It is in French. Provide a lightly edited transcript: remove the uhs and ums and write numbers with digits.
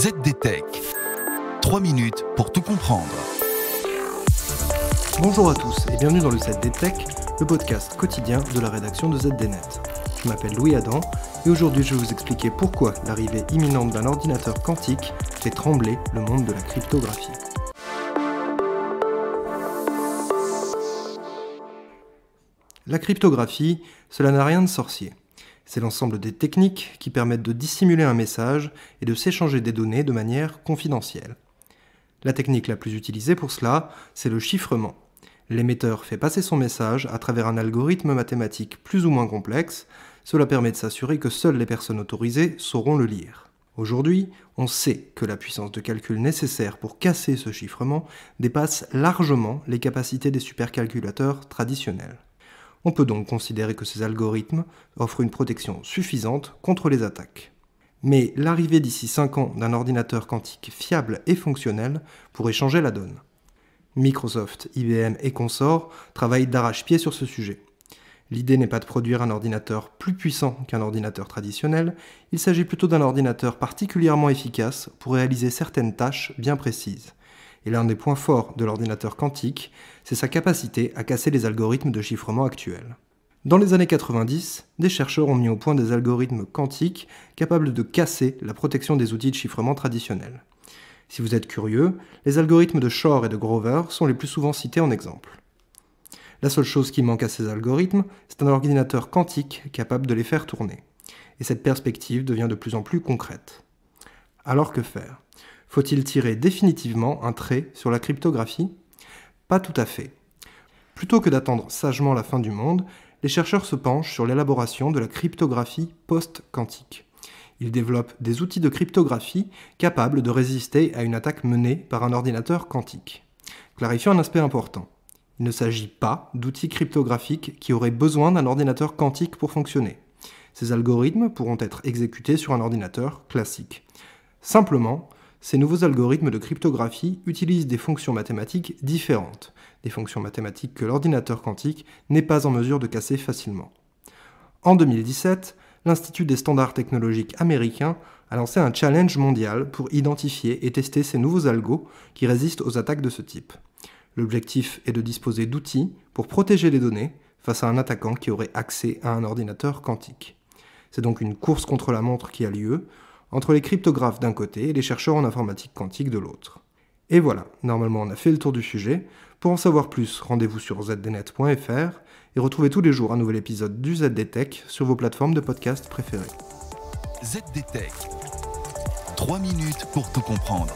ZDTech. 3 minutes pour tout comprendre. Bonjour à tous et bienvenue dans le ZDTech, le podcast quotidien de la rédaction de ZDNet. Je m'appelle Louis Adam et aujourd'hui je vais vous expliquer pourquoi l'arrivée imminente d'un ordinateur quantique fait trembler le monde de la cryptographie. La cryptographie, cela n'a rien de sorcier. C'est l'ensemble des techniques qui permettent de dissimuler un message et de s'échanger des données de manière confidentielle. La technique la plus utilisée pour cela, c'est le chiffrement. L'émetteur fait passer son message à travers un algorithme mathématique plus ou moins complexe. Cela permet de s'assurer que seules les personnes autorisées sauront le lire. Aujourd'hui, on sait que la puissance de calcul nécessaire pour casser ce chiffrement dépasse largement les capacités des supercalculateurs traditionnels. On peut donc considérer que ces algorithmes offrent une protection suffisante contre les attaques. Mais l'arrivée d'ici 5 ans d'un ordinateur quantique fiable et fonctionnel pourrait changer la donne. Microsoft, IBM et consorts travaillent d'arrache-pied sur ce sujet. L'idée n'est pas de produire un ordinateur plus puissant qu'un ordinateur traditionnel, il s'agit plutôt d'un ordinateur particulièrement efficace pour réaliser certaines tâches bien précises. Et l'un des points forts de l'ordinateur quantique, c'est sa capacité à casser les algorithmes de chiffrement actuels. Dans les années 90, des chercheurs ont mis au point des algorithmes quantiques capables de casser la protection des outils de chiffrement traditionnels. Si vous êtes curieux, les algorithmes de Shor et de Grover sont les plus souvent cités en exemple. La seule chose qui manque à ces algorithmes, c'est un ordinateur quantique capable de les faire tourner. Et cette perspective devient de plus en plus concrète. Alors que faire ? Faut-il tirer définitivement un trait sur la cryptographie ? Pas tout à fait. Plutôt que d'attendre sagement la fin du monde, les chercheurs se penchent sur l'élaboration de la cryptographie post-quantique. Ils développent des outils de cryptographie capables de résister à une attaque menée par un ordinateur quantique. Clarifions un aspect important. Il ne s'agit pas d'outils cryptographiques qui auraient besoin d'un ordinateur quantique pour fonctionner. Ces algorithmes pourront être exécutés sur un ordinateur classique. Simplement, ces nouveaux algorithmes de cryptographie utilisent des fonctions mathématiques différentes, des fonctions mathématiques que l'ordinateur quantique n'est pas en mesure de casser facilement. En 2017, l'Institut des standards technologiques américain a lancé un challenge mondial pour identifier et tester ces nouveaux algos qui résistent aux attaques de ce type. L'objectif est de disposer d'outils pour protéger les données face à un attaquant qui aurait accès à un ordinateur quantique. C'est donc une course contre la montre qui a lieu, entre les cryptographes d'un côté et les chercheurs en informatique quantique de l'autre. Et voilà, normalement on a fait le tour du sujet. Pour en savoir plus, rendez-vous sur zdnet.fr et retrouvez tous les jours un nouvel épisode du ZDTech sur vos plateformes de podcast préférées. ZDTech. 3 minutes pour tout comprendre.